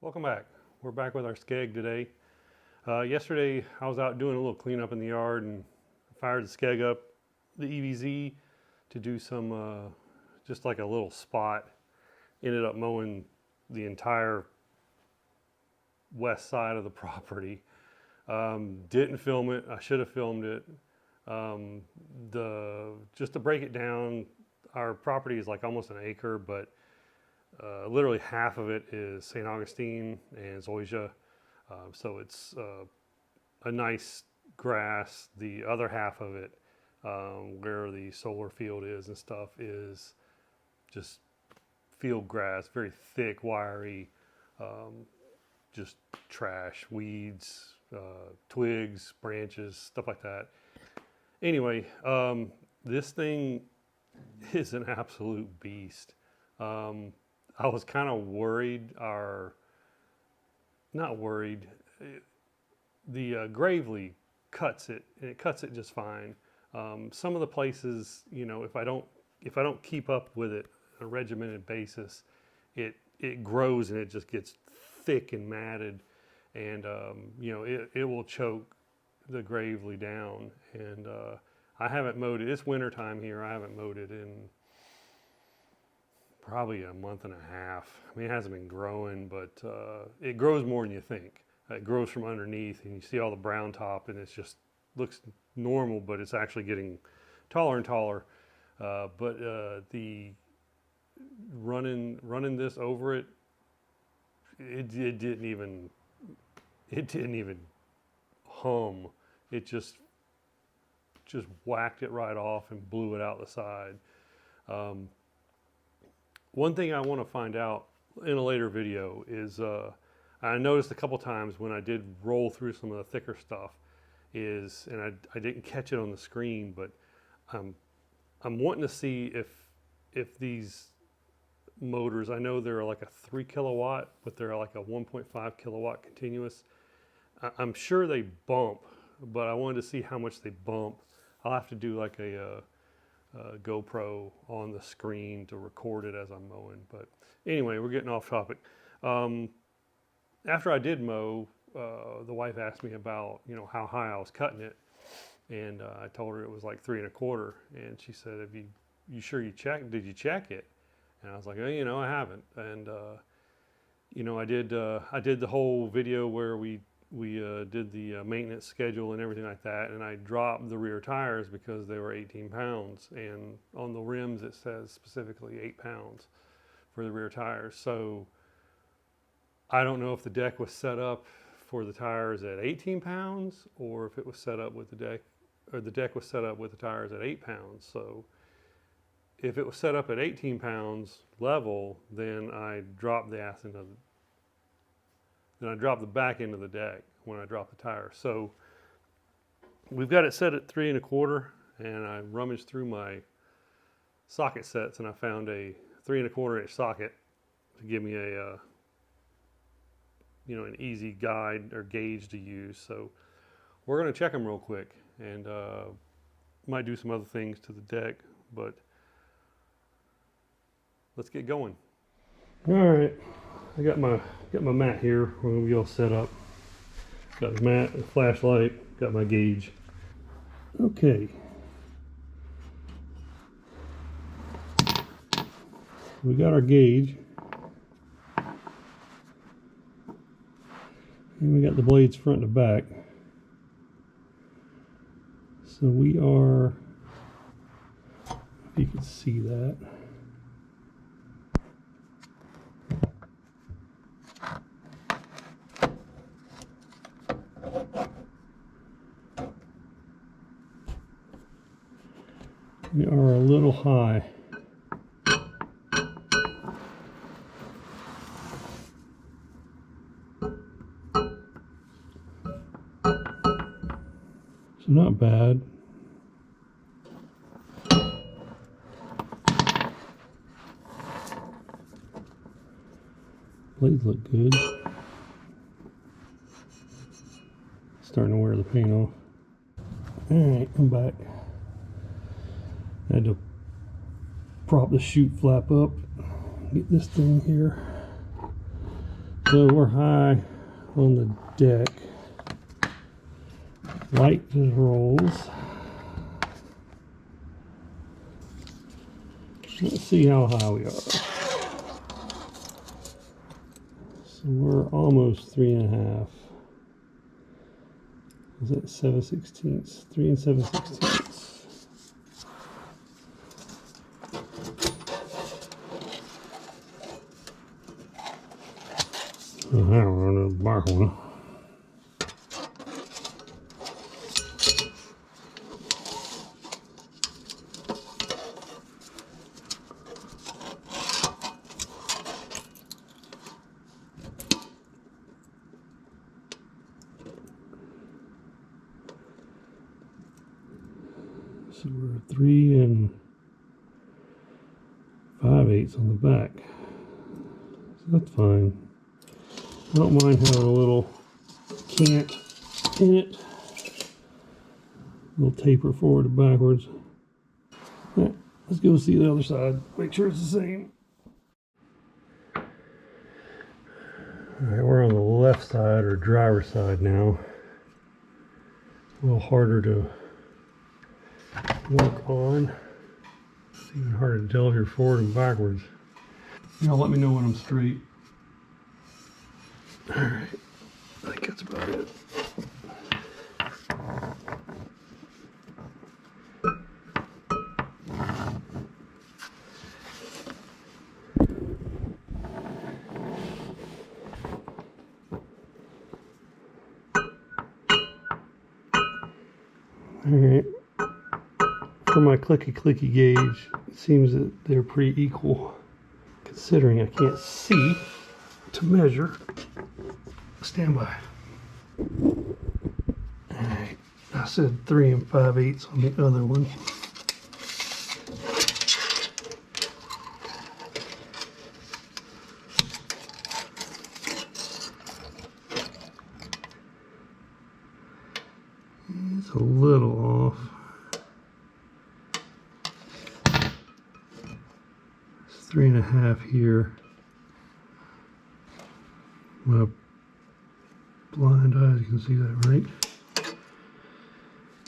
Welcome back. We're back with our SCAG today. Yesterday I was out doing a little cleanup in the yard and fired the SCAG up, the EVZ, to do some, just like a little spot. Ended up mowing the entire west side of the property. Didn't film it. I should have filmed it. Just to break it down, our property is like almost an acre, but literally half of it is St. Augustine and zoysia, so it's a nice grass. The other half of it, where the solar field is and stuff, is just field grass, very thick, wiry, just trash, weeds, twigs, branches, stuff like that. Anyway, this thing is an absolute beast. I was kind of worried, not worried, the Gravely cuts it, and it cuts it just fine. Some of the places, you know, if I don't keep up with it on a regimented basis, it grows and it just gets thick and matted, and you know, it will choke the Gravely down. And I haven't mowed it. It's winter time here. I haven't mowed it in probably a month and a half. I mean, it hasn't been growing, but it grows more than you think. It grows from underneath, and you see all the brown top, and it just looks normal, but it's actually getting taller and taller. But the running this over it, it didn't even hum. It just whacked it right off and blew it out the side. One thing I want to find out in a later video is, I noticed a couple times when I did roll through some of the thicker stuff is, and I didn't catch it on the screen, but I'm wanting to see if these motors, I know they're like a 3 kilowatt, but they're like a 1.5 kilowatt continuous. I'm sure they bump, but I wanted to see how much they bump. I'll have to do like a GoPro on the screen to record it as I'm mowing. But anyway, we're getting off topic. After I did mow, the wife asked me about, you know, how high I was cutting it, and I told her it was like 3 1/4, and she said, "Have you sure you checked? Did you check it?" And I was like, "Oh, you know, I haven't." And you know, I did the whole video where we did the maintenance schedule and everything like that, and I dropped the rear tires because they were 18 pounds, and on the rims it says specifically 8 pounds for the rear tires. So I don't know if the deck was set up for the tires at 18 pounds or if it was set up with the deck, or the deck was set up with the tires at 8 pounds. So if it was set up at 18 pounds level, then I dropped the ass into the Then I dropped the back end of the deck when I dropped the tire. So we've got it set at 3 1/4, and I rummaged through my socket sets and I found a 3 1/4 inch socket to give me a, you know, an easy guide or gauge to use. So we're going to check them real quick, and might do some other things to the deck, but let's get going. All right. I got my mat here. We're gonna be all set up. Got the mat, a flashlight, got my gauge. Okay. We got our gauge. And we got the blades front and back. So we are, if you can see that. We are a little high. So not bad. Blades look good. Starting to wear the paint off. Alright, I'm back. I had to prop the chute flap up, get this thing here So we're high on the deck. Light just rolls. Let's see how high we are. So we're almost 3.5. Is that 7/16? 3 7/16. I don't know the bark one. So we're 3 5/8 on the back. So that's fine. I don't mind having a little cant in it. A little taper forward and backwards. All right, let's go see the other side. Make sure it's the same. All right, we're on the left side or driver's side now. A little harder to work on. It's even harder to tell if you're forward and backwards. Y'all let me know when I'm straight. All right, I think that's about it. All right, for my clicky gauge, it seems that they're pretty equal, considering I can't see to measure. Stand by. All right, I said 3 5/8 on the other one. It's a little off. It's 3.5 here. My blind eyes, you can see that, right?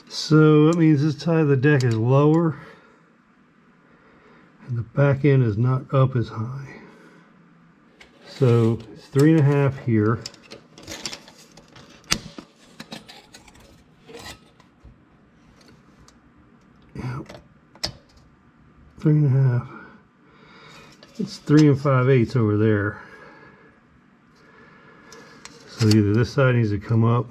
So that means this side of the deck is lower and the back end is not up as high. So it's 3.5 here. Yep. 3.5. It's 3 5/8 over there. So either this side needs to come up.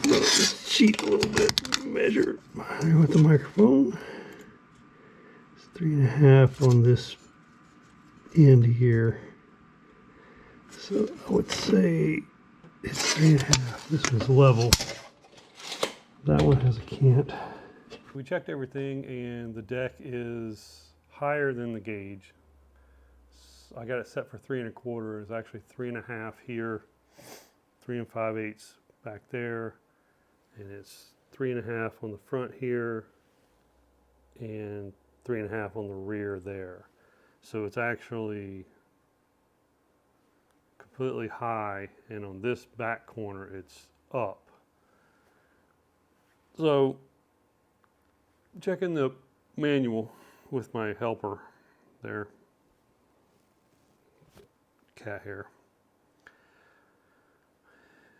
Just cheat a little bit. Measure with the microphone. It's 3.5 on this end here. So I would say it's 3.5. This one's level. That one has a cant. We checked everything and the deck is higher than the gauge. I got it set for 3 1/4. It's actually 3.5 here, 3 5/8 back there, and it's 3.5 on the front here, and 3.5 on the rear there. So it's actually completely high, and on this back corner it's up. So checking the manual with my helper there. Cat hair.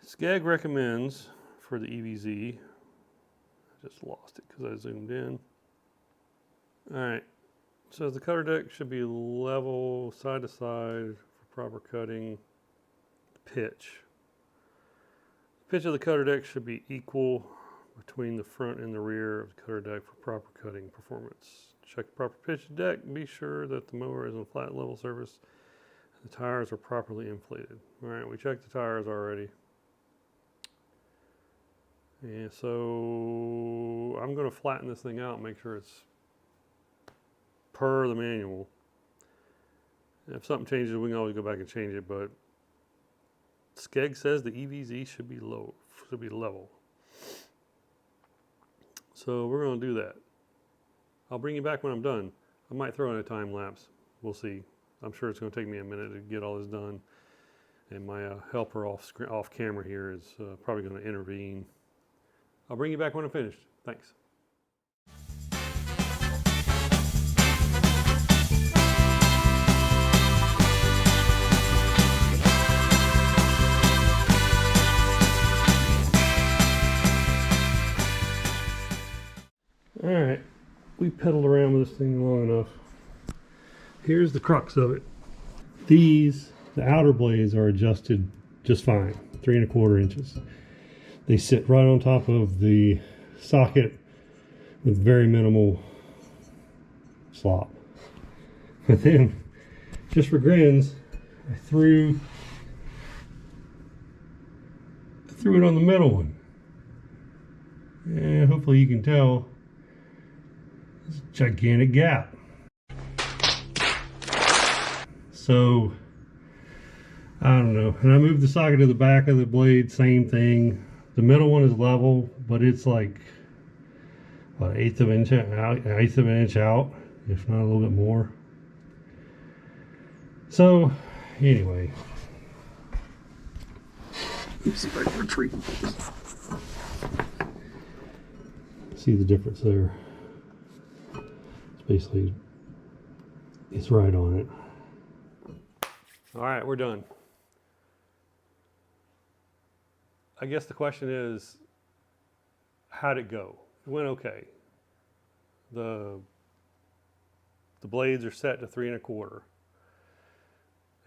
SCAG recommends for the EVZ, I just lost it because I zoomed in. All right, so the cutter deck should be level side to side for proper cutting. Pitch. The pitch of the cutter deck should be equal between the front and the rear of the cutter deck for proper cutting performance. Check the proper pitch of the deck and be sure that the mower is on flat level surface. The tires are properly inflated. All right, we checked the tires already. And so I'm going to flatten this thing out and make sure it's per the manual. And if something changes, we can always go back and change it, but SCAG says the EVZ should be low, should be level. So we're going to do that. I'll bring you back when I'm done. I might throw in a time lapse. We'll see. I'm sure it's going to take me a minute to get all this done. And my helper off camera here is probably going to intervene. I'll bring you back when I'm finished. Thanks. All right, we pedaled around with this thing long enough. Here's the crux of it. The outer blades are adjusted just fine, 3 1/4 inches. They sit right on top of the socket with very minimal slop. But then, just for grins, I threw it on the middle one. And hopefully you can tell, there's a gigantic gap. So, I don't know. And I moved the socket to the back of the blade, same thing. The middle one is level, but it's like, what, eighth of an inch out, if not a little bit more. So, anyway. Let's see if I can retreat. See the difference there. It's basically, it's right on it. All right, we're done. I guess the question is, how'd it go? It went okay. The blades are set to 3 1/4.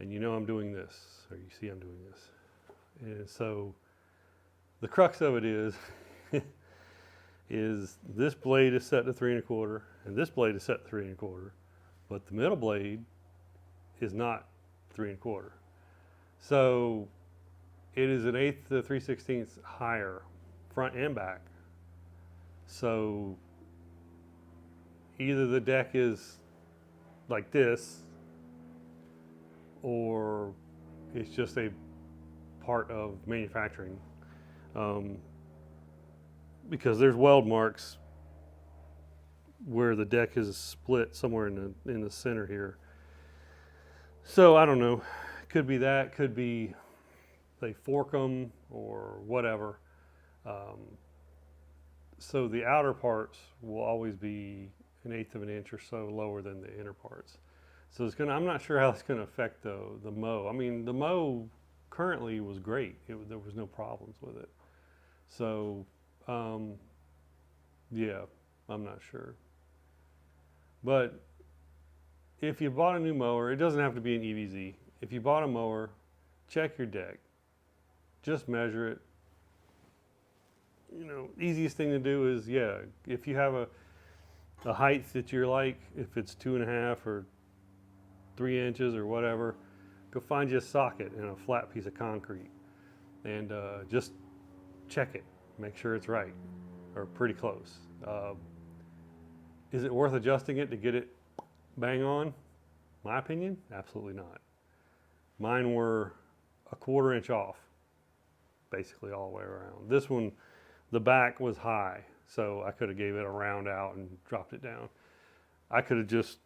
And you know I'm doing this, or you see I'm doing this. And so the crux of it is, is this blade is set to 3 1/4, and this blade is set to 3 1/4, but the middle blade is not 3 1/4. So it is 1/8 to 3/16 higher, front and back. So either the deck is like this, or it's just a part of manufacturing. Because there's weld marks where the deck is split somewhere in the center here. So I don't know. Could be that. Could be they fork them or whatever. So the outer parts will always be 1/8 of an inch or so lower than the inner parts. So it's I'm not sure how it's gonna affect the mow. I mean, the mow currently was great. There was no problems with it. So yeah, I'm not sure. But if you bought a new mower, it doesn't have to be an EVZ. If you bought a mower, check your deck. Just measure it. You know, easiest thing to do is, yeah, if you have a height that you're like, if it's 2 1/2 or 3 inches or whatever, go find you a socket and a flat piece of concrete and just check it. Make sure it's right or pretty close. Is it worth adjusting it to get it bang on? My opinion, absolutely not. Mine were 1/4 inch off, basically all the way around. This one, the back was high, so I could have gave it a round out and dropped it down. I could have just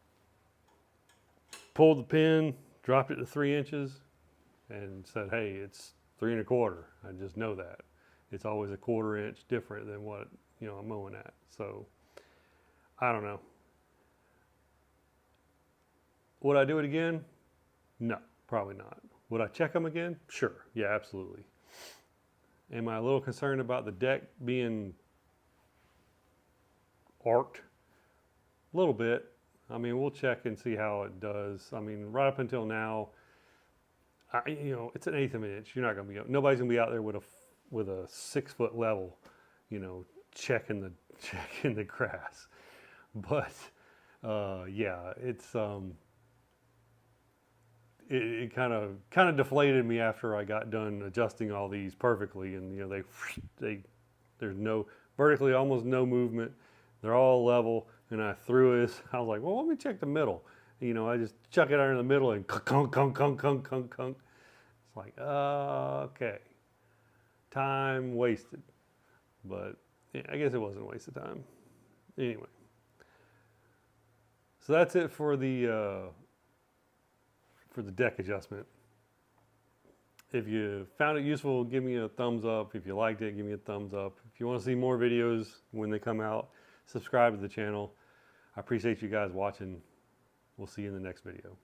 pulled the pin, dropped it to 3 inches, and said, hey, it's 3 1/4. I just know that. It's always 1/4 inch different than what I'm mowing at. So I don't know. Would I do it again? No, probably not. Would I check them again? Sure. Yeah, absolutely. Am I a little concerned about the deck being arced? A little bit. I mean, we'll check and see how it does. I mean, right up until now, it's 1/8 of an inch. You're not going to be, nobody's going to be out there with a 6 foot level, checking the grass. But yeah, it's it kind of deflated me after I got done adjusting all these perfectly, and there's no vertically, almost no movement. They're all level, and I threw it. I was like, well, let me check the middle. I just chuck it under the middle and kunk, kunk, kunk, kunk, kunk, kunk. It's like, okay, time wasted. But yeah, I guess it wasn't a waste of time. Anyway, so that's it for the for the deck adjustment. If you found it useful, give me a thumbs up. If you liked it, give me a thumbs up. If you want to see more videos when they come out, subscribe to the channel. I appreciate you guys watching. We'll see you in the next video.